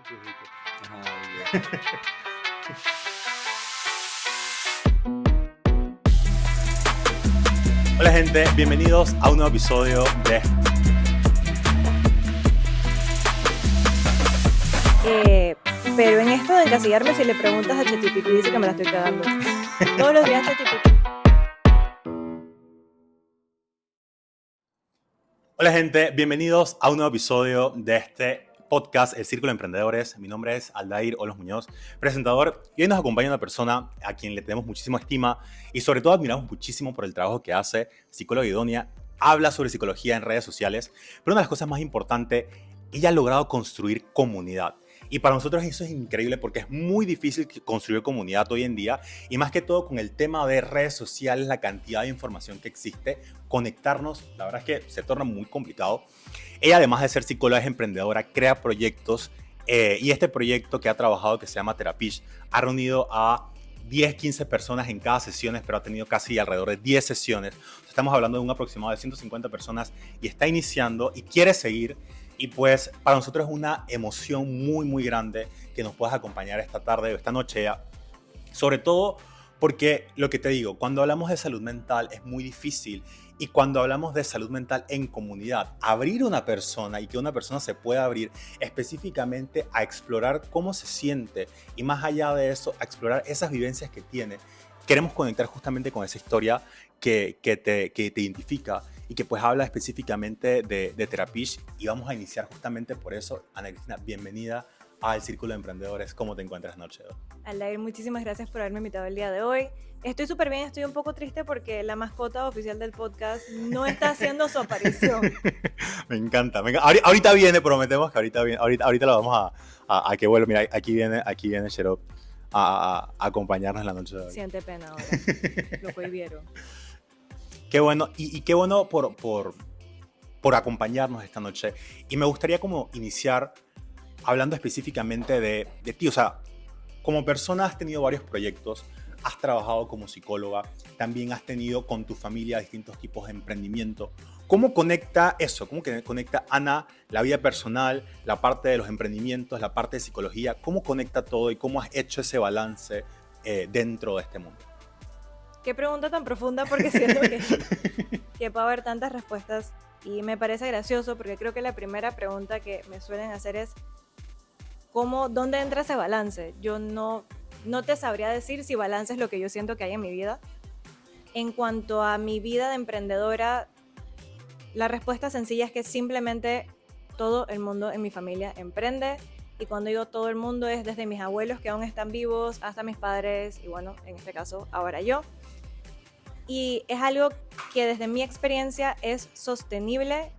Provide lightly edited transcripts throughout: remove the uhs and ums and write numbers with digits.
churrito. Ajá, muy bien. Hola gente, bienvenidos a un nuevo episodio de... Pero en esto de encasillarme, si le preguntas a ChatGPT, dice que me la estoy cagando. Todos los días ChatGPT. Hola gente, bienvenidos a un nuevo episodio de este podcast, El Círculo de Emprendedores. Mi nombre es Aldair Olos Muñoz, presentador, y hoy nos acompaña una persona a quien le tenemos muchísima estima y sobre todo admiramos muchísimo por el trabajo que hace, psicóloga idónea, habla sobre psicología en redes sociales, pero una de las cosas más importantes, ella ha logrado construir comunidad. Y para nosotros eso es increíble porque es muy difícil construir comunidad hoy en día y más que todo con el tema de redes sociales, la cantidad de información que existe, conectarnos, la verdad es que se torna muy complicado. Ella, además de ser psicóloga, es emprendedora, crea proyectos y este proyecto que ha trabajado, que se llama Therapish, ha reunido a 10, 15 personas en cada sesión, pero ha tenido casi alrededor de 10 sesiones. Estamos hablando de un aproximado de 150 personas y está iniciando y quiere seguir. Y pues para nosotros es una emoción muy, muy grande que nos puedas acompañar esta tarde o esta noche. Sobre todo porque lo que te digo, cuando hablamos de salud mental es muy difícil y cuando hablamos de salud mental en comunidad, abrir una persona y que una persona se pueda abrir específicamente a explorar cómo se siente y más allá de eso, a explorar esas vivencias que tiene. Queremos conectar justamente con esa historia que te identifica y que pues habla específicamente de Therapish y vamos a iniciar justamente por eso. Ana Cristina, bienvenida al Círculo de Emprendedores. ¿Cómo te encuentras esta noche? Aldair, muchísimas gracias por haberme invitado el día de hoy. Estoy súper bien, estoy un poco triste porque la mascota oficial del podcast no está haciendo su aparición. Me encanta. Ahorita viene, prometemos que ahorita viene. Ahorita lo vamos a que vuelva. Mira, aquí viene Sherop a acompañarnos en la noche de hoy. Siente pena ahora, lo prohibieron. Qué bueno, y qué bueno por acompañarnos esta noche. Y me gustaría como iniciar hablando específicamente de ti. O sea, como persona has tenido varios proyectos, has trabajado como psicóloga, también has tenido con tu familia distintos tipos de emprendimiento. ¿Cómo conecta eso? ¿Cómo que conecta, Ana, la vida personal, la parte de los emprendimientos, la parte de psicología? ¿Cómo conecta todo y cómo has hecho ese balance dentro de este mundo? Qué pregunta tan profunda porque siento que puede haber tantas respuestas y me parece gracioso porque creo que la primera pregunta que me suelen hacer es ¿dónde entra ese balance? Yo no te sabría decir si balance es lo que yo siento que hay en mi vida. En cuanto a mi vida de emprendedora, la respuesta sencilla es que simplemente todo el mundo en mi familia emprende. Y cuando digo todo el mundo es desde mis abuelos que aún están vivos hasta mis padres y bueno, en este caso ahora yo. Y es algo que desde mi experiencia es sostenible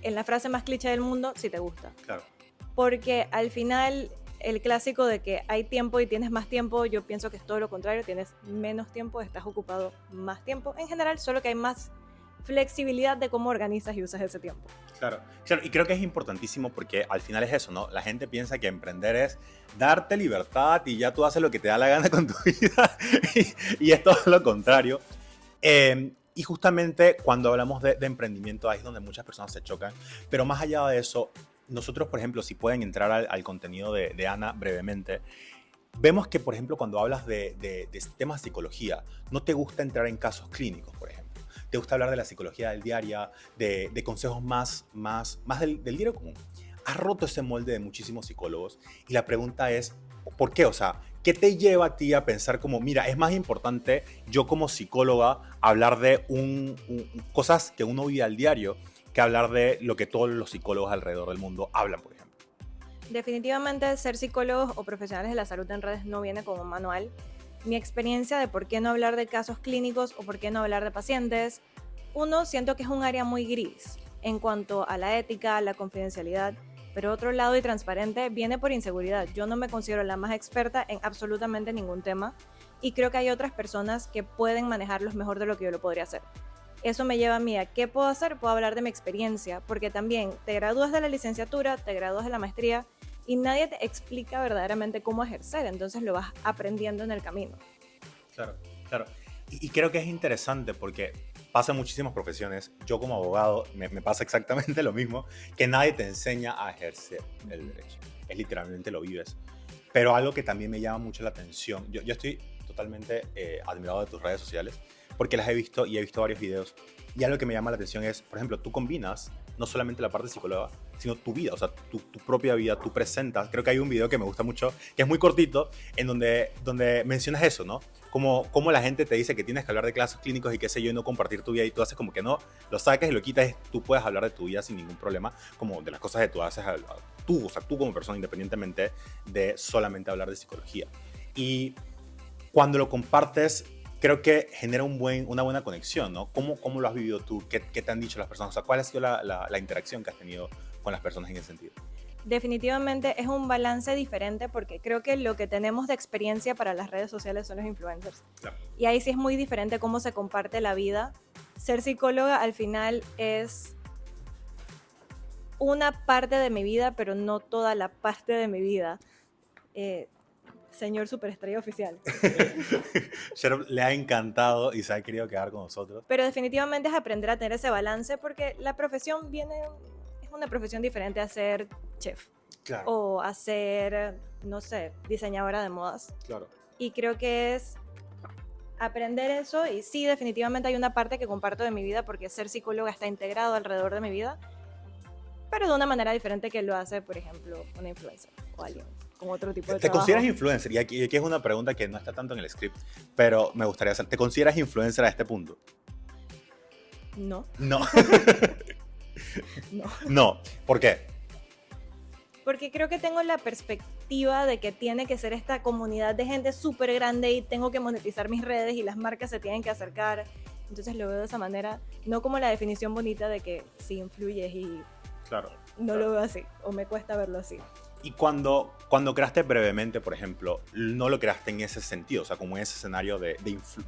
en la frase más cliché del mundo, si te gusta. Claro. Porque al final el clásico de que hay tiempo y tienes más tiempo, yo pienso que es todo lo contrario, tienes menos tiempo, estás ocupado más tiempo. En general, solo que hay más flexibilidad de cómo organizas y usas ese tiempo. Claro, y creo que es importantísimo porque al final es eso, ¿no? La gente piensa que emprender es darte libertad y ya tú haces lo que te da la gana con tu vida y es todo lo contrario. Y justamente cuando hablamos de emprendimiento ahí es donde muchas personas se chocan, pero más allá de eso, nosotros, por ejemplo, si pueden entrar al contenido de Ana brevemente, vemos que, por ejemplo, cuando hablas de temas de psicología, no te gusta entrar en casos clínicos, por ejemplo. Te gusta hablar de la psicología del diario, de consejos más del diario común. Has roto ese molde de muchísimos psicólogos y la pregunta es, ¿por qué? O sea, ¿qué te lleva a ti a pensar como, mira, es más importante yo como psicóloga hablar de cosas que uno vive al diario que hablar de lo que todos los psicólogos alrededor del mundo hablan, por ejemplo? Definitivamente ser psicólogos o profesionales de la salud en redes no viene como un manual. Mi experiencia de por qué no hablar de casos clínicos o por qué no hablar de pacientes, siento que es un área muy gris en cuanto a la ética, la confidencialidad, pero otro lado y transparente viene por inseguridad. Yo no me considero la más experta en absolutamente ningún tema y creo que hay otras personas que pueden manejarlos mejor de lo que yo lo podría hacer. Eso me lleva a mí a qué puedo hacer, puedo hablar de mi experiencia, porque también te gradúas de la licenciatura, te gradúas de la maestría y nadie te explica verdaderamente cómo ejercer, entonces lo vas aprendiendo en el camino. Claro, claro. Y creo que es interesante porque pasa en muchísimas profesiones. Yo como abogado me pasa exactamente lo mismo, que nadie te enseña a ejercer el derecho. es literalmente lo vives. Pero algo que también me llama mucho la atención, yo estoy totalmente admirado de tus redes sociales, porque las he visto y he visto varios videos, y algo que me llama la atención es, por ejemplo, tú combinas no solamente la parte psicóloga, sino tu vida, o sea, tu propia vida, tú presentas. Creo que hay un video que me gusta mucho, que es muy cortito, en donde mencionas eso, ¿no? Como la gente te dice que tienes que hablar de casos clínicos y qué sé yo, y no compartir tu vida, y tú haces como que no, lo sacas y lo quitas, tú puedes hablar de tu vida sin ningún problema, como de las cosas que tú haces, tú, o sea, tú como persona, independientemente de solamente hablar de psicología. Y cuando lo compartes, creo que genera una buena conexión, ¿no? ¿Cómo lo has vivido tú? ¿Qué te han dicho las personas? O sea, ¿cuál ha sido la interacción que has tenido con las personas en ese sentido? Definitivamente es un balance diferente porque creo que lo que tenemos de experiencia para las redes sociales son los influencers. Claro. Y ahí sí es muy diferente cómo se comparte la vida. Ser psicóloga al final es una parte de mi vida, pero no toda la parte de mi vida. Señor superestrella oficial. Sherop le ha encantado y se ha querido quedar con nosotros. Pero definitivamente es aprender a tener ese balance porque la profesión es una profesión diferente a ser chef. Claro. O a ser, no sé, diseñadora de modas. Claro. Y creo que es aprender eso, y sí, definitivamente hay una parte que comparto de mi vida porque ser psicóloga está integrado alrededor de mi vida, pero de una manera diferente que lo hace, por ejemplo, una influencer o alguien con otro tipo de ¿Te trabajo. consideras influencer? Y aquí es una pregunta que no está tanto en el script, pero me gustaría hacer. ¿Te consideras influencer a este punto? No. No. No. No. ¿Por qué? Porque creo que tengo la perspectiva de que tiene que ser esta comunidad de gente súper grande y tengo que monetizar mis redes y las marcas se tienen que acercar. Entonces lo veo de esa manera, no como la definición bonita de que sí influyes, y Claro. no lo veo así, o me cuesta verlo así. Y cuando creaste brevemente, por ejemplo, no lo creaste en ese sentido, o sea, como en ese escenario de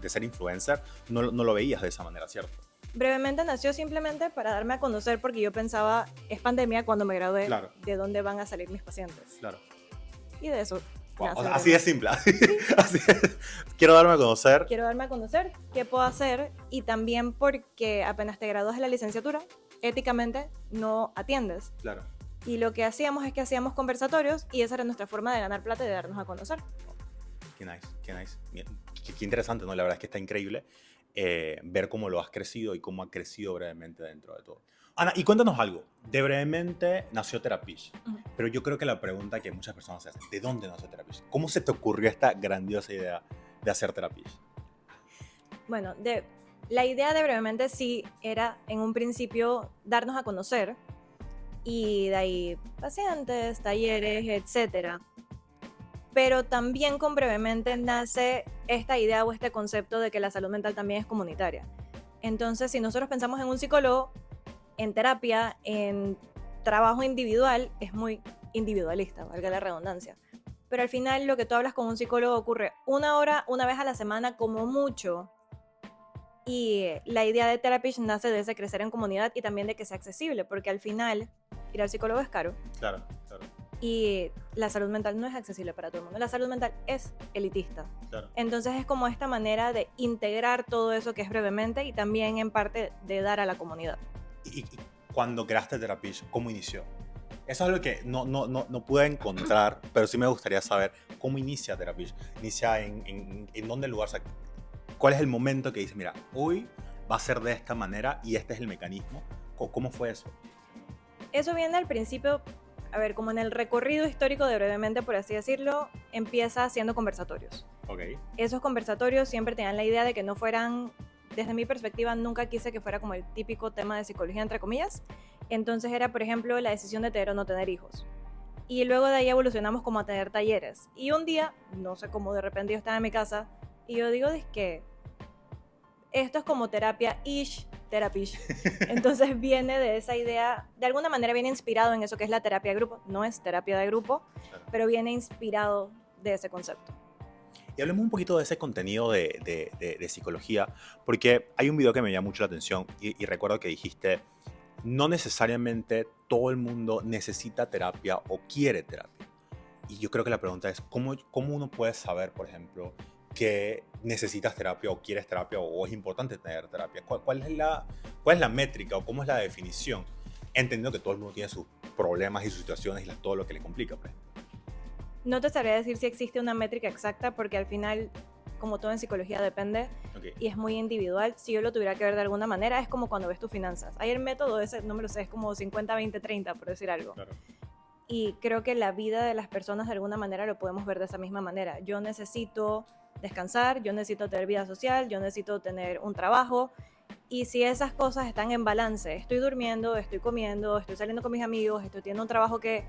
ser influencer, no lo veías de esa manera, ¿cierto? Brevemente nació simplemente para darme a conocer porque yo pensaba, es pandemia cuando me gradué, Claro. ¿de dónde van a salir mis pacientes? Claro. Y de eso Wow, nace o sea, así de Brevemente. simple. Así es. Quiero darme a conocer. Quiero darme a conocer qué puedo hacer, y también porque apenas te gradúas de la licenciatura, éticamente no atiendes. Claro. Y lo que hacíamos es que hacíamos conversatorios y esa era nuestra forma de ganar plata y de darnos a conocer. Qué nice, qué nice. Qué interesante, ¿no? La verdad es que está increíble ver cómo lo has crecido y cómo ha crecido brevemente dentro de todo. Ana, y cuéntanos algo. De brevemente nació Therapish, pero yo creo que la pregunta que muchas personas se hacen, ¿de dónde nació Therapish? ¿Cómo se te ocurrió esta grandiosa idea de hacer Therapish? Bueno, la idea de Brevemente sí era en un principio darnos a conocer, y de ahí pacientes, talleres, etcétera. Pero también con Brevemente nace esta idea o este concepto de que la salud mental también es comunitaria. Entonces, si nosotros pensamos en un psicólogo, en terapia, en trabajo individual, es muy individualista, valga la redundancia. Pero al final lo que tú hablas con un psicólogo ocurre una hora, una vez a la semana como mucho. Y la idea de Therapish nace de ese crecer en comunidad y también de que sea accesible, porque al final ir al psicólogo es caro. Claro, claro. Y la salud mental no es accesible para todo el mundo. La salud mental es elitista. Claro. Entonces es como esta manera de integrar todo eso que es Brevemente y también en parte de dar a la comunidad. Y cuando creaste Therapish, ¿cómo inició? Eso es algo que no pude encontrar, pero sí me gustaría saber cómo inicia Therapish. ¿Inicia en dónde lugar? O sea, ¿cuál es el momento que dices, mira, hoy va a ser de esta manera y este es el mecanismo? ¿Cómo fue eso? Eso viene al principio, a ver, como en el recorrido histórico de Brevemente, por así decirlo, empieza haciendo conversatorios. Ok. Esos conversatorios siempre tenían la idea de que no fueran, desde mi perspectiva, nunca quise que fuera como el típico tema de psicología, entre comillas. Entonces era, por ejemplo, la decisión de tener o no tener hijos. Y luego de ahí evolucionamos como a tener talleres. Y un día, no sé cómo, de repente yo estaba en mi casa y yo digo, es que esto es como terapia-ish, Therapish. Entonces viene de esa idea, de alguna manera viene inspirado en eso que es la terapia de grupo. No es terapia de grupo, Claro. pero viene inspirado de ese concepto. Y hablemos un poquito de ese contenido de psicología, porque hay un video que me llama mucho la atención y recuerdo que dijiste, no necesariamente todo el mundo necesita terapia o quiere terapia. Y yo creo que la pregunta es, ¿cómo uno puede saber, por ejemplo, que necesitas terapia o quieres terapia o es importante tener terapia? ¿Cuál es la métrica o cómo es la definición? Entendiendo que todo el mundo tiene sus problemas y sus situaciones y todo lo que le complica, pues. No te sabría decir si existe una métrica exacta porque al final, como todo en psicología, depende y es muy individual. Si yo lo tuviera que ver de alguna manera, es como cuando ves tus finanzas. Hay el método ese, no me lo sé, es como 50-20-30, por decir algo. Claro. Y creo que la vida de las personas de alguna manera lo podemos ver de esa misma manera. Yo necesito descansar, yo necesito tener vida social, yo necesito tener un trabajo. Y si esas cosas están en balance, estoy durmiendo, estoy comiendo, estoy saliendo con mis amigos, estoy teniendo un trabajo que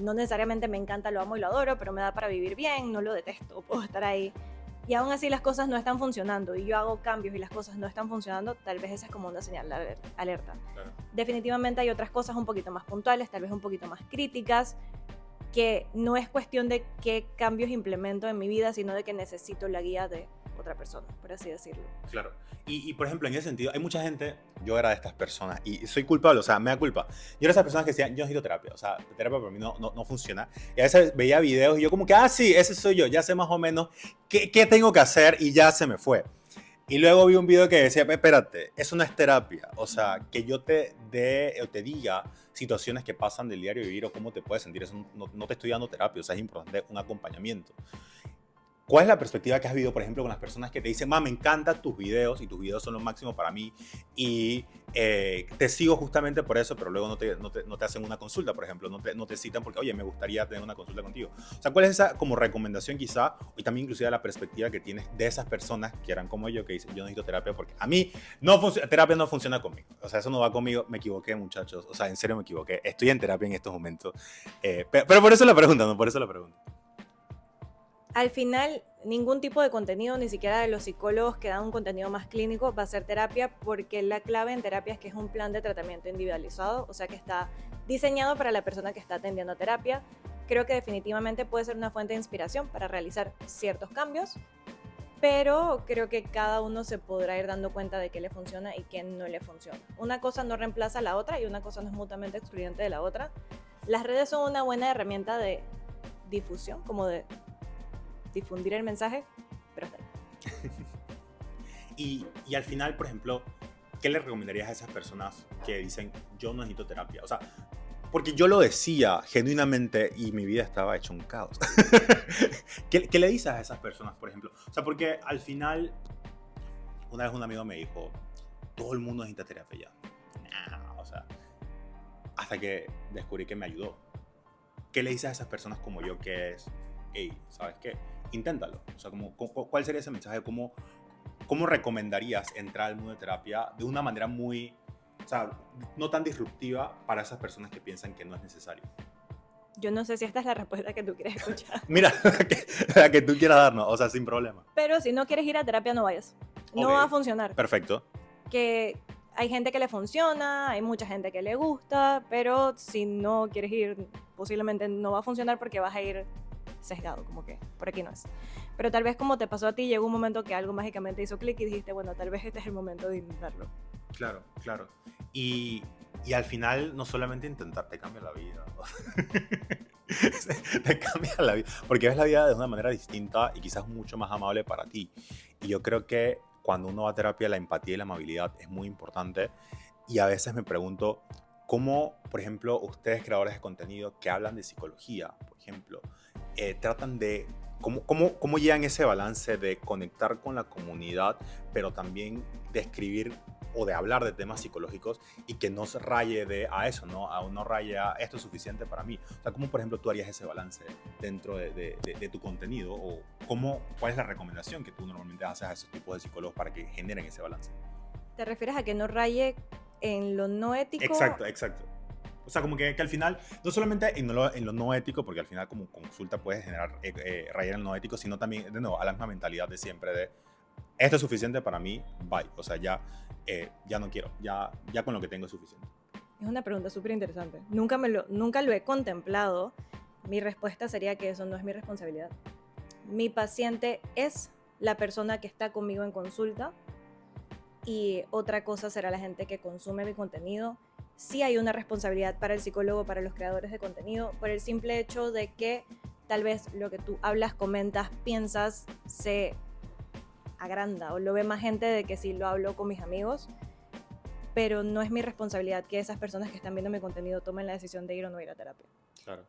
no necesariamente me encanta, lo amo y lo adoro, pero me da para vivir bien, no lo detesto, puedo estar ahí. Y aún así las cosas no están funcionando y yo hago cambios y las cosas no están funcionando, tal vez esa es como una señal de alerta. Claro. Definitivamente hay otras cosas un poquito más puntuales, tal vez un poquito más críticas, que no es cuestión de qué cambios implemento en mi vida, sino de que necesito la guía de otra persona, por así decirlo. Claro. Y, por ejemplo, en ese sentido, hay mucha gente, yo era de estas personas, y soy culpable, o sea, me da culpa. Yo era de esas personas que decían, yo necesito terapia, o sea, terapia para mí no funciona. Y a veces veía videos y yo como que, sí, ese soy yo, ya sé más o menos qué tengo que hacer y ya se me fue. Y luego vi un video que decía, espérate, eso no es terapia, o sea, que yo te dé o te diga situaciones que pasan del diario vivir o cómo te puedes sentir, eso no te estoy dando terapia, o sea, es importante un acompañamiento. ¿Cuál es la perspectiva que has vivido, por ejemplo, con las personas que te dicen, me encantan tus videos y tus videos son lo máximo para mí y te sigo justamente por eso, pero luego no te hacen una consulta, por ejemplo, no te citan porque, oye, me gustaría tener una consulta contigo? O sea, ¿cuál es esa como recomendación quizá y también inclusive la perspectiva que tienes de esas personas que eran como yo, que dicen, yo necesito terapia porque a mí terapia no funciona conmigo? O sea, eso no va conmigo, me equivoqué, muchachos, o sea, en serio me equivoqué, estoy en terapia en estos momentos, pero por eso la pregunta, ¿no? Por eso la pregunta. Al final, ningún tipo de contenido, ni siquiera de los psicólogos que dan un contenido más clínico, va a ser terapia, porque la clave en terapia es que es un plan de tratamiento individualizado, o sea que está diseñado para la persona que está atendiendo a terapia. Creo que definitivamente puede ser una fuente de inspiración para realizar ciertos cambios, pero creo que cada uno se podrá ir dando cuenta de qué le funciona y qué no le funciona. Una cosa no reemplaza a la otra y una cosa no es mutuamente excluyente de la otra. Las redes son una buena herramienta de difusión, como de difundir el mensaje, pero hasta ahí. Y al final, por ejemplo, ¿qué le recomendarías a esas personas que dicen, yo no necesito terapia? O sea, porque yo lo decía genuinamente y mi vida estaba hecho un caos. ¿Qué le dices a esas personas, por ejemplo? O sea, porque al final, una vez un amigo me dijo, todo el mundo necesita terapia ya. O sea, hasta que descubrí que me ayudó. ¿Qué le dices a esas personas como yo que es, hey, ¿sabes qué? Inténtalo. O sea, ¿cuál sería ese mensaje? ¿Cómo recomendarías entrar al mundo de terapia de una manera muy, o sea, no tan disruptiva para esas personas que piensan que no es necesario? Yo no sé si esta es la respuesta que tú quieres escuchar. Mira, la que tú quieras darnos, o sea, sin problema. Pero si no quieres ir a terapia, no vayas. No va a funcionar. Perfecto. Que hay gente que le funciona, hay mucha gente que le gusta, pero si no quieres ir, posiblemente no va a funcionar porque vas a ir sesgado, como que por aquí no es. Pero tal vez como te pasó a ti, llegó un momento que algo mágicamente hizo clic y dijiste, bueno, tal vez este es el momento de intentarlo. Claro, claro. Y al final, no solamente intentar, te cambia la vida. Te cambia la vida. Porque ves la vida de una manera distinta y quizás mucho más amable para ti. Y yo creo que cuando uno va a terapia, la empatía y la amabilidad es muy importante. Y a veces me pregunto, ¿cómo, por ejemplo, ustedes creadores de contenido que hablan de psicología, por ejemplo, tratan de, cómo llegan ese balance de conectar con la comunidad, pero también de escribir o de hablar de temas psicológicos y que no se raye a eso, ¿no? No raye a esto es suficiente para mí? O sea, ¿cómo, por ejemplo, tú harías ese balance dentro de tu contenido? ¿O cuál es la recomendación que tú normalmente haces a esos tipos de psicólogos para que generen ese balance? ¿Te refieres a que no raye en lo no ético? Exacto. O sea, como que al final, no solamente en lo no ético, porque al final como consulta puedes generar rayar en lo no ético, sino también, de nuevo, a la misma mentalidad de siempre de esto es suficiente para mí, bye. O sea, ya no quiero, ya con lo que tengo es suficiente. Es una pregunta súper interesante. Nunca lo he contemplado. Mi respuesta sería que eso no es mi responsabilidad. Mi paciente es la persona que está conmigo en consulta y otra cosa será la gente que consume mi contenido. Sí hay una responsabilidad para el psicólogo, para los creadores de contenido, por el simple hecho de que tal vez lo que tú hablas, comentas, piensas, se agranda o lo ve más gente de que si lo hablo con mis amigos, pero no es mi responsabilidad que esas personas que están viendo mi contenido tomen la decisión de ir o no ir a terapia. Claro.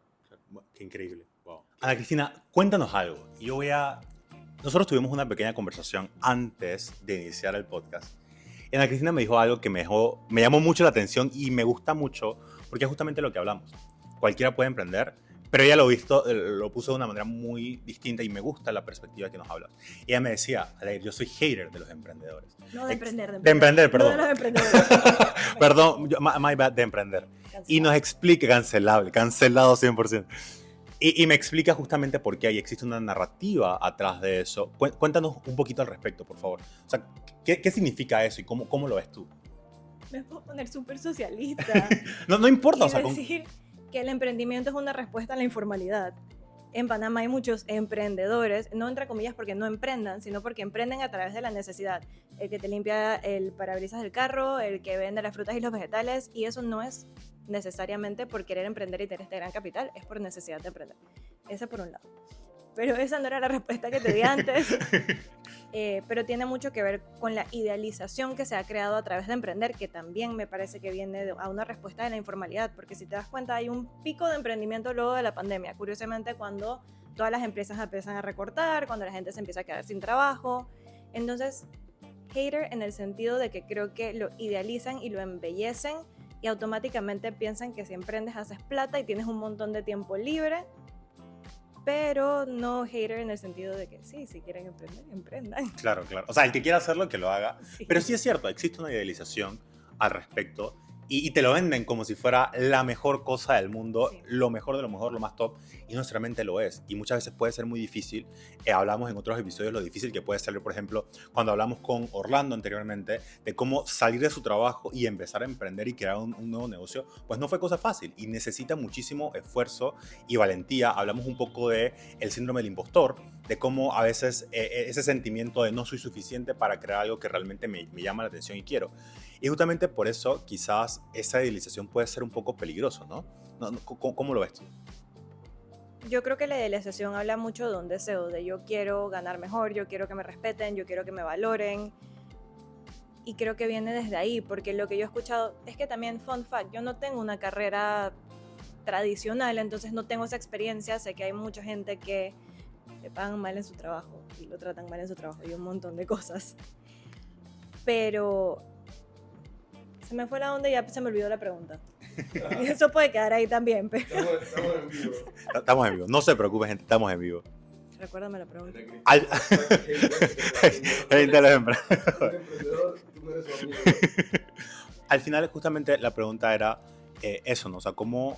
Qué increíble. Wow. Ana Cristina, cuéntanos algo. Nosotros tuvimos una pequeña conversación antes de iniciar el podcast. Y Ana Cristina me dijo algo que me llamó mucho la atención y me gusta mucho porque es justamente lo que hablamos. Cualquiera puede emprender, pero ella lo puso de una manera muy distinta y me gusta la perspectiva que nos hablas. Ella me decía, Adair, yo soy hater de los emprendedores. No, de emprender. De emprender, perdón. No de los emprendedores. Perdón, my bad, de emprender. Cancelado. Y nos explica, cancelado 100%. Y me explica justamente por qué ahí existe una narrativa atrás de eso. Cuéntanos un poquito al respecto, por favor. O sea, ¿qué significa eso y cómo lo ves tú? Me puedo poner súper socialista. No importa, y o sea, decir que el emprendimiento es una respuesta a la informalidad. En Panamá hay muchos emprendedores, no entre comillas porque no emprendan, sino porque emprenden a través de la necesidad. El que te limpia el parabrisas del carro, el que vende las frutas y los vegetales, y eso no es necesariamente por querer emprender y tener este gran capital, es por necesidad de emprender. Ese por un lado. Pero esa no era la respuesta que te di antes. Pero tiene mucho que ver con la idealización que se ha creado a través de emprender, que también me parece que viene a una respuesta de la informalidad, porque si te das cuenta hay un pico de emprendimiento luego de la pandemia, curiosamente cuando todas las empresas empiezan a recortar, cuando la gente se empieza a quedar sin trabajo. Entonces, hater en el sentido de que creo que lo idealizan y lo embellecen y automáticamente piensan que si emprendes haces plata y tienes un montón de tiempo libre, pero no hater en el sentido de que sí, si quieren emprender, emprendan. Claro. O sea, el que quiera hacerlo, que lo haga. Sí. Pero sí es cierto, existe una idealización al respecto y te lo venden como si fuera la mejor cosa del mundo, Sí. lo mejor de lo mejor, lo más top, y no necesariamente lo es. Y muchas veces puede ser muy difícil. Hablamos en otros episodios lo difícil que puede ser, por ejemplo, cuando hablamos con Orlando anteriormente, de cómo salir de su trabajo y empezar a emprender y crear un nuevo negocio, pues no fue cosa fácil y necesita muchísimo esfuerzo y valentía. Hablamos un poco de el síndrome del impostor, de cómo a veces ese sentimiento de no soy suficiente para crear algo que realmente me llama la atención y quiero. Y justamente por eso quizás esa idealización puede ser un poco peligroso, ¿no? ¿Cómo lo ves tú? Yo creo que la idealización habla mucho de un deseo, de yo quiero ganar mejor, yo quiero que me respeten, yo quiero que me valoren. Y creo que viene desde ahí, porque lo que yo he escuchado es que también, fun fact, yo no tengo una carrera tradicional, entonces no tengo esa experiencia. Sé que hay mucha gente que le pagan mal en su trabajo y lo tratan mal en su trabajo y un montón de cosas. Pero se me fue la onda y ya se me olvidó la pregunta. Y eso puede quedar ahí también, pero Estamos en vivo. Estamos en vivo. No se preocupe, gente, estamos en vivo. recuérdame la pregunta. El de los emprendedores. Emprendedor, tú no eres su amigo. Al final, justamente la pregunta era eso, ¿no? O sea, ¿cómo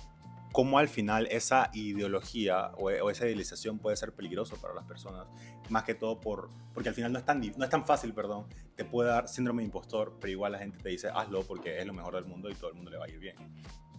al final esa ideología o esa idealización puede ser peligroso para las personas? Más que todo porque al final no es tan fácil, perdón. Te puede dar síndrome de impostor, pero igual la gente te dice, hazlo porque es lo mejor del mundo y todo el mundo le va a ir bien.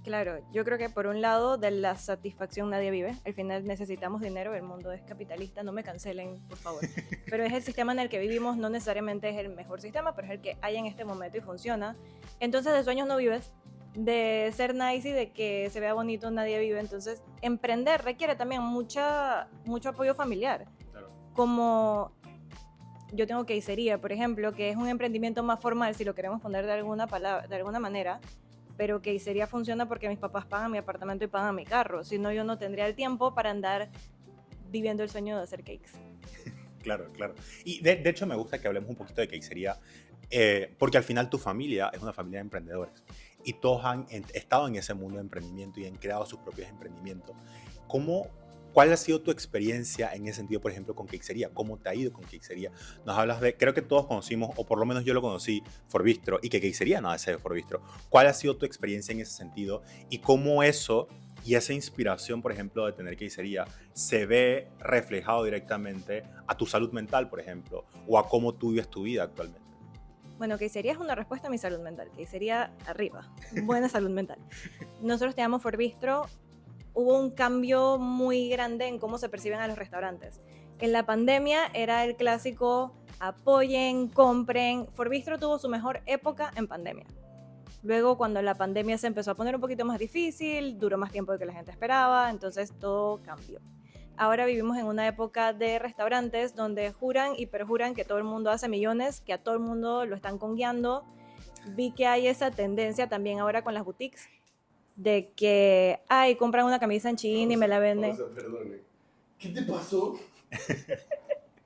Claro, yo creo que por un lado de la satisfacción nadie vive, al final necesitamos dinero, el mundo es capitalista, no me cancelen, por favor, pero es el sistema en el que vivimos, no necesariamente es el mejor sistema, pero es el que hay en este momento y funciona. Entonces de sueños no vives, de ser nice y de que se vea bonito nadie vive, entonces emprender requiere también mucho apoyo familiar, Claro. como yo tengo quesería, por ejemplo, que es un emprendimiento más formal, si lo queremos poner de alguna manera, pero quesería funciona porque mis papás pagan mi apartamento y pagan mi carro, si no yo no tendría el tiempo para andar viviendo el sueño de hacer cakes. Claro. Y de hecho me gusta que hablemos un poquito de quesería, porque al final tu familia es una familia de emprendedores y todos han estado en ese mundo de emprendimiento y han creado sus propios emprendimientos. ¿Cuál ha sido tu experiencia en ese sentido, por ejemplo, con Quesería? ¿Cómo te ha ido con Quesería? Nos hablas creo que todos conocimos, o por lo menos yo lo conocí, Forbistro, y que Quesería nada de Forbistro. ¿Cuál ha sido tu experiencia en ese sentido? Y cómo eso y esa inspiración, por ejemplo, de tener Quesería se ve reflejado directamente a tu salud mental, por ejemplo, o a cómo tú vives tu vida actualmente. Bueno, quesería es una respuesta a mi salud mental, quesería arriba, buena salud mental. Nosotros teníamos Forbistro. Hubo un cambio muy grande en cómo se perciben a los restaurantes. En la pandemia era el clásico apoyen, compren. Forbistro tuvo su mejor época en pandemia. Luego, cuando la pandemia se empezó a poner un poquito más difícil, duró más tiempo de que la gente esperaba, entonces todo cambió. Ahora vivimos en una época de restaurantes donde juran y perjuran que todo el mundo hace millones, que a todo el mundo lo están conguiando. Vi que hay esa tendencia también ahora con las boutiques, de que, ay, compran una camisa en Shein y me la venden. Pausa, perdone. ¿Qué te pasó?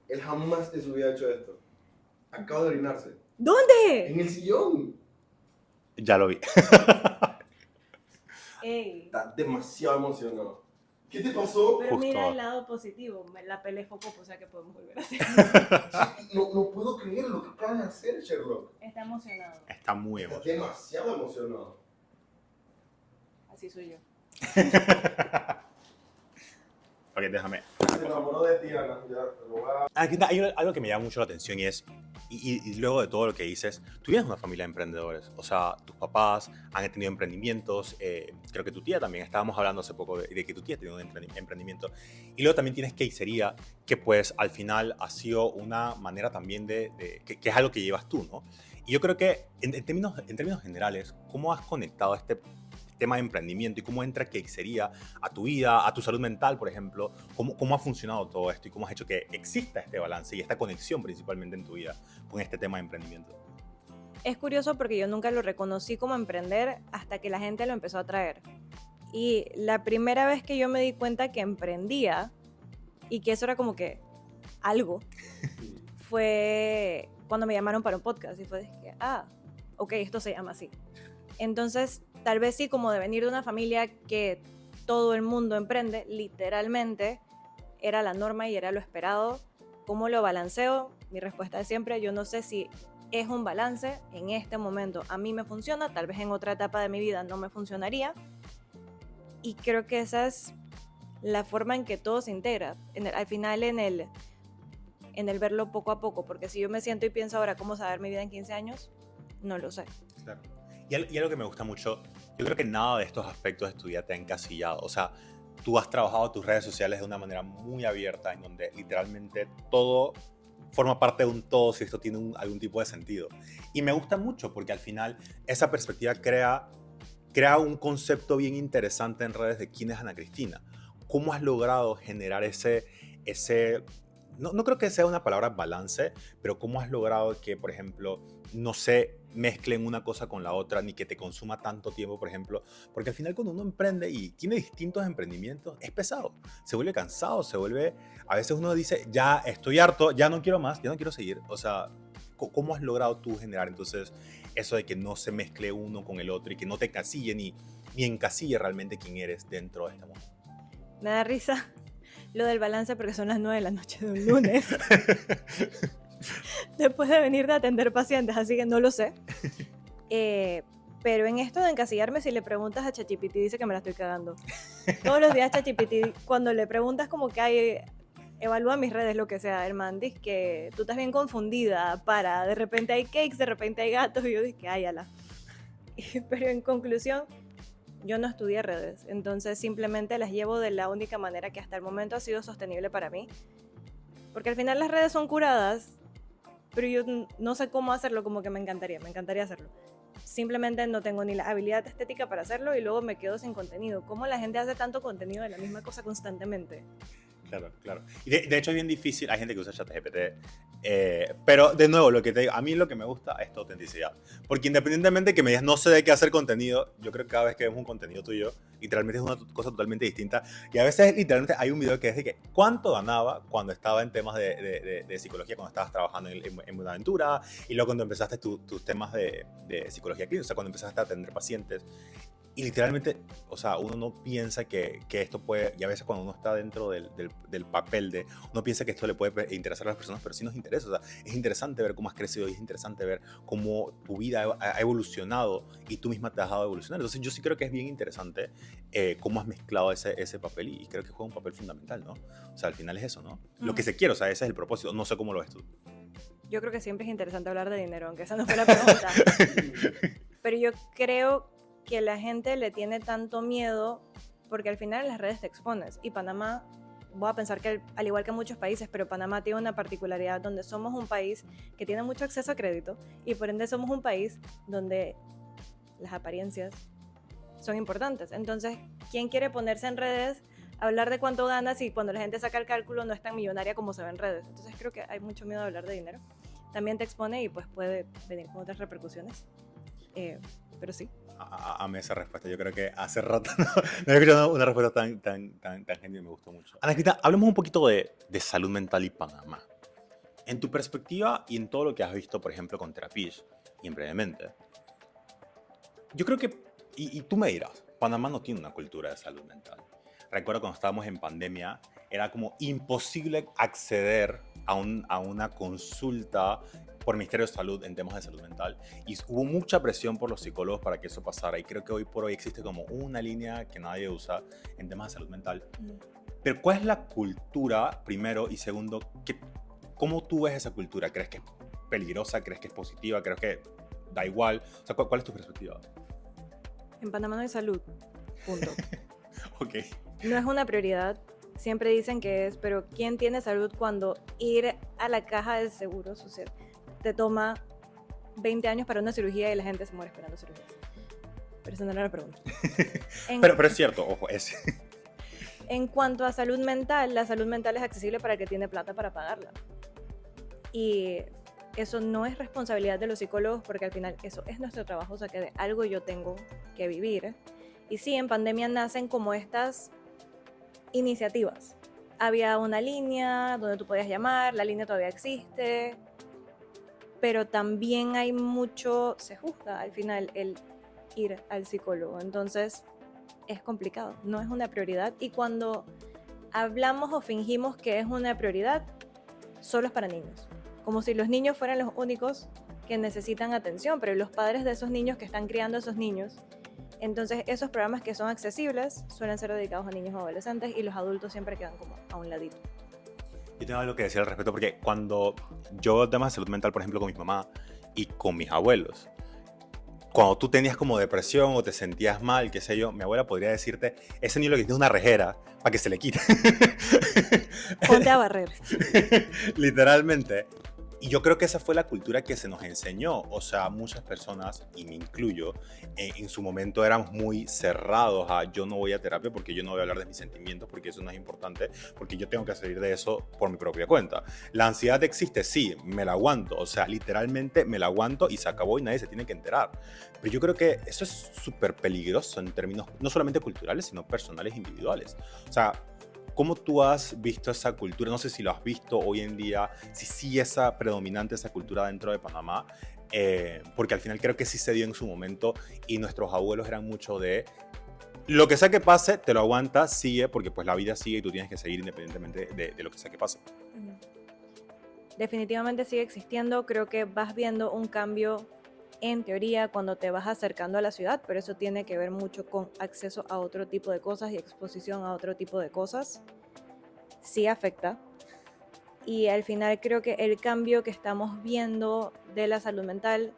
Él jamás en su vida ha hecho esto. Acaba de orinarse. ¿Dónde? En el sillón. Ya lo vi. Ey, Está demasiado emocionado. ¿Qué te pasó? pero Justo. mira el lado positivo, la pelea fue poco, o sea que podemos volver a hacer. No puedo creer lo que acabas de hacer, Sherlock. Está emocionado, Está muy Está emocionado. demasiado emocionado. así soy yo. Ok, déjame. Se enamoró de ti, Ana. Ya, te lo voy a... Aquí hay algo que me llama mucho la atención y es, y luego de todo lo que dices, tú vienes de una familia de emprendedores. O sea, tus papás han tenido emprendimientos. Creo que tu tía también, estábamos hablando hace poco de que tu tía tenía un emprendimiento. Y luego también tienes Quesería, que pues al final ha sido una manera también que es algo que llevas tú, ¿no? Y yo creo que en términos generales, ¿cómo has conectado este tema de emprendimiento y cómo entra Quesería a tu vida, a tu salud mental, por ejemplo? ¿Cómo ha funcionado todo esto y cómo has hecho que exista este balance y esta conexión principalmente en tu vida con este tema de emprendimiento? Es curioso porque yo nunca lo reconocí como emprender hasta que la gente lo empezó a traer. Y la primera vez que yo me di cuenta que emprendía y que eso era como que algo, fue cuando me llamaron para un podcast y fue de que, ok, esto se llama así. Entonces, tal vez sí, como de venir de una familia que todo el mundo emprende, literalmente era la norma y era lo esperado. ¿Cómo lo balanceo? Mi respuesta es siempre, yo no sé si es un balance en este momento. A mí me funciona, tal vez en otra etapa de mi vida no me funcionaría. Y creo que esa es la forma en que todo se integra. Al final en el verlo poco a poco, porque si yo me siento y pienso ahora cómo saber mi vida en 15 años, no lo sé. Claro. Y algo que me gusta mucho, yo creo que nada de estos aspectos de tu vida te ha encasillado. O sea, tú has trabajado tus redes sociales de una manera muy abierta, en donde literalmente todo forma parte de un todo si esto tiene algún tipo de sentido. Y me gusta mucho porque al final esa perspectiva crea un concepto bien interesante en redes de quién es Ana Cristina. ¿Cómo has logrado generar no creo que sea una palabra balance, pero cómo has logrado que, por ejemplo, no se mezclen una cosa con la otra, ni que te consuma tanto tiempo, por ejemplo? Porque al final cuando uno emprende y tiene distintos emprendimientos, es pesado, se vuelve cansado, a veces uno dice, ya estoy harto, ya no quiero más, ya no quiero seguir. O sea, ¿cómo has logrado tú generar entonces eso de que no se mezcle uno con el otro y que no te encasille ni encasille realmente quién eres dentro de este mundo? Me da risa lo del balance porque son las 9 de la noche de un lunes. Después de venir de atender pacientes, así que no lo sé. Pero en esto de encasillarme, si le preguntas a ChatGPT, dice que me la estoy cagando. Todos los días ChatGPT, cuando le preguntas como que hay, evalúa mis redes, lo que sea, el man dice que tú estás bien confundida, de repente hay cakes, de repente hay gatos, y yo dije, ay, ala. Pero en conclusión, yo no estudié redes, entonces simplemente las llevo de la única manera que hasta el momento ha sido sostenible para mí. Porque al final las redes son curadas, pero yo no sé cómo hacerlo, como que me encantaría hacerlo. Simplemente no tengo ni la habilidad estética para hacerlo y luego me quedo sin contenido. ¿Cómo la gente hace tanto contenido de la misma cosa constantemente? Claro, claro. Y de hecho es bien difícil, hay gente que usa ChatGPT, pero de nuevo, lo que te digo, a mí lo que me gusta es tu autenticidad. Porque independientemente de que me digas no sé de qué hacer contenido, yo creo que cada vez que vemos un contenido tuyo, literalmente es una cosa totalmente distinta. Y a veces literalmente hay un video que es de que cuánto ganaba cuando estaba en temas de psicología, cuando estabas trabajando en una aventura, y luego cuando empezaste tus temas de psicología clínica, o sea, cuando empezaste a atender pacientes. Y literalmente, o sea, uno no piensa que esto puede, y a veces cuando uno está dentro del papel uno piensa que esto le puede interesar a las personas, pero sí nos interesa. O sea, es interesante ver cómo has crecido y es interesante ver cómo tu vida ha evolucionado y tú misma te has dejado evolucionar. Entonces yo sí creo que es bien interesante cómo has mezclado ese papel y creo que juega un papel fundamental, ¿no? O sea, al final es eso, ¿no? Lo que se quiere, o sea, ese es el propósito. No sé cómo lo ves tú. Yo creo que siempre es interesante hablar de dinero, aunque esa no fue la pregunta. Pero yo creo que la gente le tiene tanto miedo porque al final en las redes te expones. Y Panamá, voy a pensar que al igual que muchos países, pero Panamá tiene una particularidad donde somos un país que tiene mucho acceso a crédito y por ende somos un país donde las apariencias son importantes. Entonces, ¿quién quiere ponerse en redes a hablar de cuánto ganas y cuando la gente saca el cálculo no es tan millonaria como se ve en redes? Entonces creo que hay mucho miedo de hablar de dinero. También te expone y pues puede venir con otras repercusiones. Pero sí. Amé esa respuesta. Yo creo que hace rato no he escuchado una respuesta tan genial y me gustó mucho. Ana Cristina, hablemos un poquito de salud mental y Panamá. En tu perspectiva y en todo lo que has visto, por ejemplo, con Terapish y en Brevemente, yo creo que, y tú me dirás, Panamá no tiene una cultura de salud mental. Recuerdo cuando estábamos en pandemia, era como imposible acceder a una consulta por Ministerio de Salud en temas de salud mental y hubo mucha presión por los psicólogos para que eso pasara y creo que hoy por hoy existe como una línea que nadie usa en temas de salud mental. Pero ¿cuál es la cultura, primero? Y segundo, ¿cómo tú ves esa cultura? ¿Crees que es peligrosa? ¿Crees que es positiva? ¿Crees que da igual? O sea, ¿cuál es tu perspectiva? En Panamá no hay salud, punto. Ok. No es una prioridad, siempre dicen que es, pero ¿quién tiene salud cuando ir a la caja del Seguro Social te toma 20 años para una cirugía y la gente se muere esperando cirugías? Pero esa no era la pregunta. Pero es cierto, ojo, es... En cuanto a salud mental, la salud mental es accesible para el que tiene plata para pagarla. Y eso no es responsabilidad de los psicólogos porque al final eso es nuestro trabajo, o sea que de algo yo tengo que vivir. Y sí, en pandemia nacen como estas iniciativas. Había una línea donde tú podías llamar, la línea todavía existe, pero también hay mucho, se juzga al final el ir al psicólogo, entonces es complicado, no es una prioridad y cuando hablamos o fingimos que es una prioridad, solo es para niños, como si los niños fueran los únicos que necesitan atención, pero los padres de esos niños que están criando a esos niños, entonces esos programas que son accesibles suelen ser dedicados a niños o adolescentes y los adultos siempre quedan como a un ladito. Yo tengo algo que decir al respecto porque cuando yo veo temas de salud mental, por ejemplo, con mi mamá y con mis abuelos, cuando tú tenías como depresión o te sentías mal, qué sé yo, mi abuela podría decirte, ese niño lo que tiene es una rejera para que se le quite. Ponte a barrer. Literalmente. Y yo creo que esa fue la cultura que se nos enseñó. O sea, muchas personas, y me incluyo, en su momento éramos muy cerrados a yo no voy a terapia porque yo no voy a hablar de mis sentimientos porque eso no es importante, porque yo tengo que salir de eso por mi propia cuenta. La ansiedad existe, sí, me la aguanto. O sea, literalmente me la aguanto y se acabó y nadie se tiene que enterar. Pero yo creo que eso es súper peligroso en términos no solamente culturales, sino personales e individuales. O sea, ¿cómo tú has visto esa cultura? No sé si lo has visto hoy en día, si sí es predominante esa cultura dentro de Panamá, porque al final creo que sí se dio en su momento y nuestros abuelos eran mucho de lo que sea que pase, te lo aguantas, sigue, porque pues la vida sigue y tú tienes que seguir independientemente de lo que sea que pase. Definitivamente sigue existiendo, creo que vas viendo un cambio en teoría cuando te vas acercando a la ciudad, pero eso tiene que ver mucho con acceso a otro tipo de cosas y exposición a otro tipo de cosas. Sí afecta. Y al final creo que el cambio que estamos viendo de la salud mental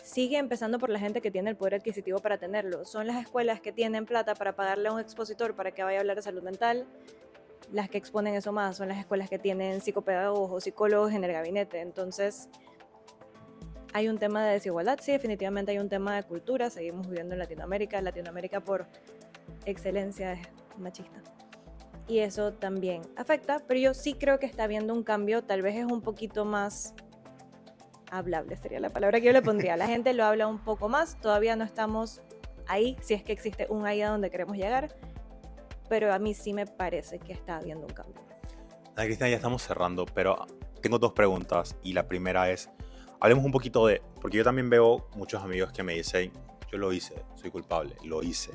sigue empezando por la gente que tiene el poder adquisitivo para tenerlo. Son las escuelas que tienen plata para pagarle a un expositor para que vaya a hablar de salud mental las que exponen eso más. Son las escuelas que tienen psicopedagogos o psicólogos en el gabinete. Entonces hay un tema de desigualdad, sí, definitivamente hay un tema de cultura, seguimos viviendo en Latinoamérica por excelencia es machista. Y eso también afecta, pero yo sí creo que está habiendo un cambio, tal vez es un poquito más hablable, sería la palabra que yo le pondría. La gente lo habla un poco más, todavía no estamos ahí, si es que existe un ahí a donde queremos llegar, pero a mí sí me parece que está habiendo un cambio. Ana Cristina, ya estamos cerrando, pero tengo dos preguntas y la primera es, hablemos un poquito de, porque yo también veo muchos amigos que me dicen, yo lo hice, soy culpable, lo hice.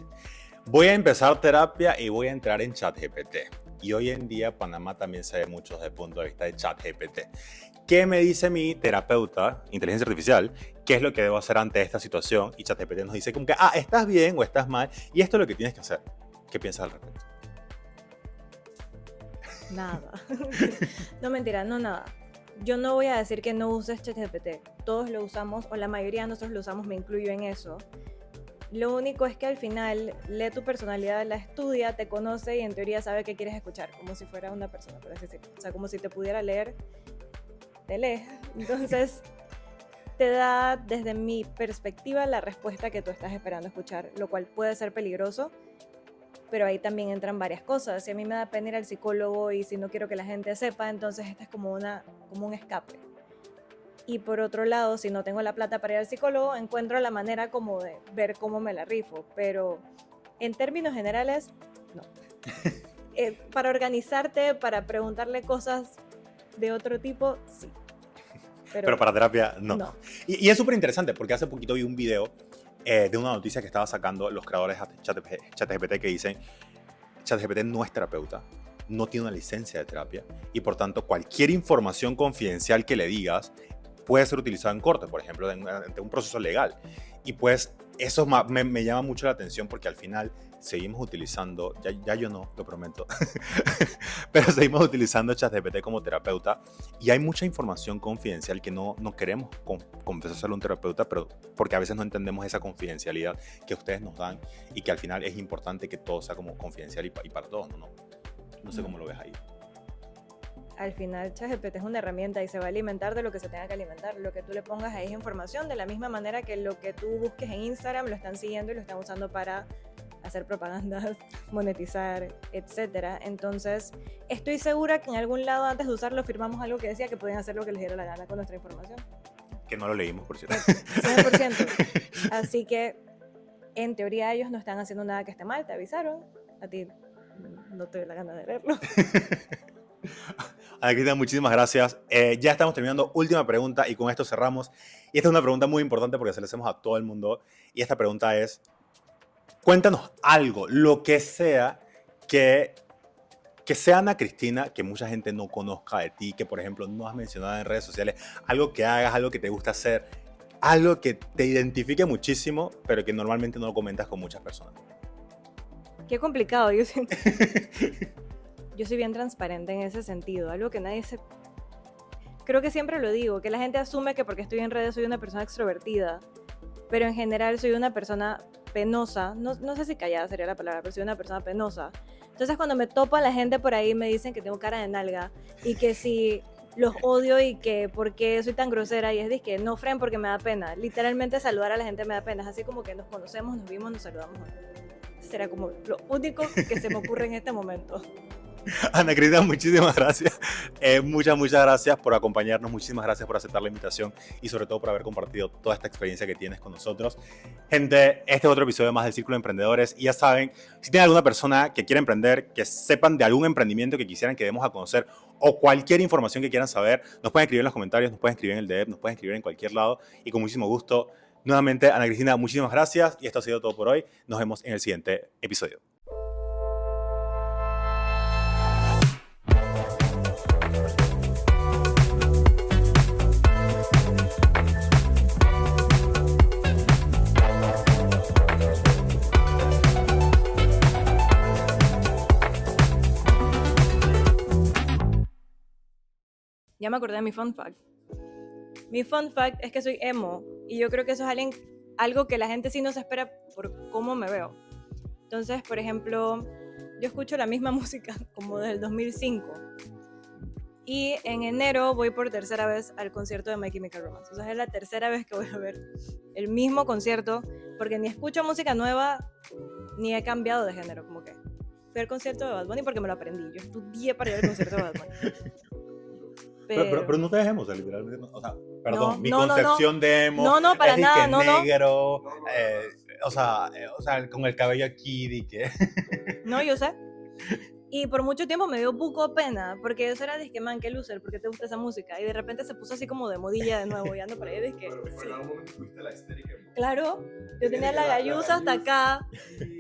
Voy a empezar terapia y voy a entrar en ChatGPT. Y hoy en día Panamá también se ve mucho desde el punto de vista de ChatGPT. ¿Qué me dice mi terapeuta, inteligencia artificial? ¿Qué es lo que debo hacer ante esta situación? Y ChatGPT nos dice como que, estás bien o estás mal y esto es lo que tienes que hacer. ¿Qué piensas al respecto? Nada. No, mentira, no nada. Yo no voy a decir que no uses ChatGPT. Todos lo usamos, o la mayoría de nosotros lo usamos, me incluyo en eso. Lo único es que al final lee tu personalidad, la estudia, te conoce y en teoría sabe qué quieres escuchar, como si fuera una persona, por así decirlo. O sea, como si te pudiera leer, te lee. Entonces, te da, desde mi perspectiva, la respuesta que tú estás esperando escuchar, lo cual puede ser peligroso, pero ahí también entran varias cosas. Si a mí me da pena ir al psicólogo y si no quiero que la gente sepa, entonces esta es como un escape. Y por otro lado, si no tengo la plata para ir al psicólogo, encuentro la manera como de ver cómo me la rifo. Pero en términos generales, no. Para organizarte, para preguntarle cosas de otro tipo, sí. Pero para terapia, no. No. Y es súper interesante porque hace poquito vi un video de una noticia que estaba sacando los creadores de ChatGPT que dicen ChatGPT no es terapeuta, no tiene una licencia de terapia y por tanto cualquier información confidencial que le digas puede ser utilizada en corte, por ejemplo, ante un proceso legal. Y pues eso me llama mucho la atención porque al final seguimos utilizando, ya yo no, lo prometo, pero seguimos utilizando ChatGPT como terapeuta y hay mucha información confidencial que no queremos confesárselo a un terapeuta, pero porque a veces no entendemos esa confidencialidad que ustedes nos dan y que al final es importante que todo sea como confidencial y para todos, no sé cómo lo ves ahí. Al final ChatGPT es una herramienta y se va a alimentar de lo que se tenga que alimentar. Lo que tú le pongas ahí es información, de la misma manera que lo que tú busques en Instagram lo están siguiendo y lo están usando para hacer propagandas, monetizar, etc. Entonces, estoy segura que en algún lado antes de usarlo firmamos algo que decía que podían hacer lo que les diera la gana con nuestra información. Que no lo leímos, por cierto. 100%. Así que, en teoría, ellos no están haciendo nada que esté mal, te avisaron. A ti no te dio la gana de leerlo. Ana Cristina, muchísimas gracias. Ya estamos terminando. Última pregunta y con esto cerramos. Y esta es una pregunta muy importante porque se la hacemos a todo el mundo. Y esta pregunta es, cuéntanos algo, lo que sea que sea Ana Cristina, que mucha gente no conozca de ti, que por ejemplo no has mencionado en redes sociales, algo que hagas, algo que te gusta hacer, algo que te identifique muchísimo, pero que normalmente no lo comentas con muchas personas. Qué complicado, yo soy bien transparente en ese sentido, algo que nadie se... Creo que siempre lo digo, que la gente asume que porque estoy en redes soy una persona extrovertida, pero en general soy una persona penosa, no sé si callada sería la palabra, pero soy una persona penosa. Entonces cuando me topo a la gente por ahí me dicen que tengo cara de nalga y que si los odio y que por qué soy tan grosera y es que no fren porque me da pena. Literalmente saludar a la gente me da pena, así como que nos conocemos, nos vimos, nos saludamos. Será como lo único que se me ocurre en este momento. Ana Cristina, muchísimas gracias. Muchas gracias por acompañarnos. Muchísimas gracias por aceptar la invitación y sobre todo por haber compartido toda esta experiencia que tienes con nosotros. Gente, este es otro episodio más del Círculo de Emprendedores. Y ya saben, si tienen alguna persona que quiera emprender, que sepan de algún emprendimiento que quisieran que demos a conocer o cualquier información que quieran saber, nos pueden escribir en los comentarios, nos pueden escribir en el DM, nos pueden escribir en cualquier lado y con muchísimo gusto. Nuevamente, Ana Cristina, muchísimas gracias y esto ha sido todo por hoy. Nos vemos en el siguiente episodio. Ya me acordé de mi fun fact. Mi fun fact es que soy emo y yo creo que eso es algo que la gente sí no se espera por cómo me veo. Entonces, por ejemplo, yo escucho la misma música como desde el 2005 y en enero voy por tercera vez al concierto de My Chemical Romance. O sea, es la tercera vez que voy a ver el mismo concierto porque ni escucho música nueva ni he cambiado de género, como que fui al concierto de Bad Bunny porque me lo aprendí. Yo estudié para ir al concierto de Bad Bunny. Pero no te dejemos, o sea, literalmente. O sea, perdón, mi no, concepción de emo no, para es nada, negro, o sea, con el cabello aquí, de que... No, yo sé. Y por mucho tiempo me dio poco pena, porque eso era disque, man, qué loser, porque te gusta esa música. Y de repente se puso así como de modilla de nuevo, y ando por ahí, disque. Pero Sí. en algún momento fuiste la histérica. Claro, yo tenía la galluza hasta acá, Sí.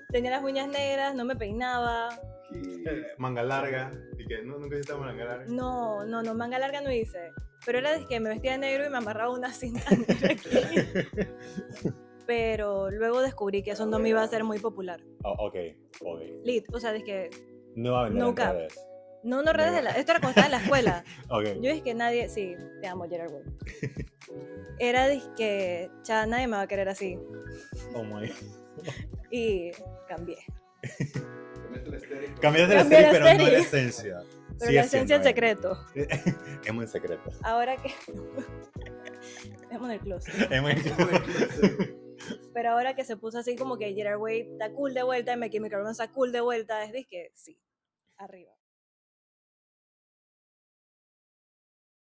tenía las uñas negras, no me peinaba. Manga larga, y que nunca hiciste manga larga. No, manga larga no hice. Pero era disque, me vestía de negro y me amarraba una cinta negra aquí. Pero luego descubrí que eso no me iba a ser muy popular. Oh, ok. Lit, o sea, disque. No va a vender No en cap. redes. No, redes de la... Esto era cuando estaba en la escuela. Okay. Yo dije que nadie... Sí, te amo, Gerard Way. Era que ya nadie me va a querer así. Oh my. Y cambié. Cambiaste la Cambié serie, la pero no serie. la esencia. Pero Sigue la esencia siendo es secreto. Es muy secreto. Ahora que... Estamos en el closet. Es muy Pero ahora que se puso así como que Gerard Way está cool de vuelta y My Chemical Romance está cool de vuelta, es de que sí, arriba.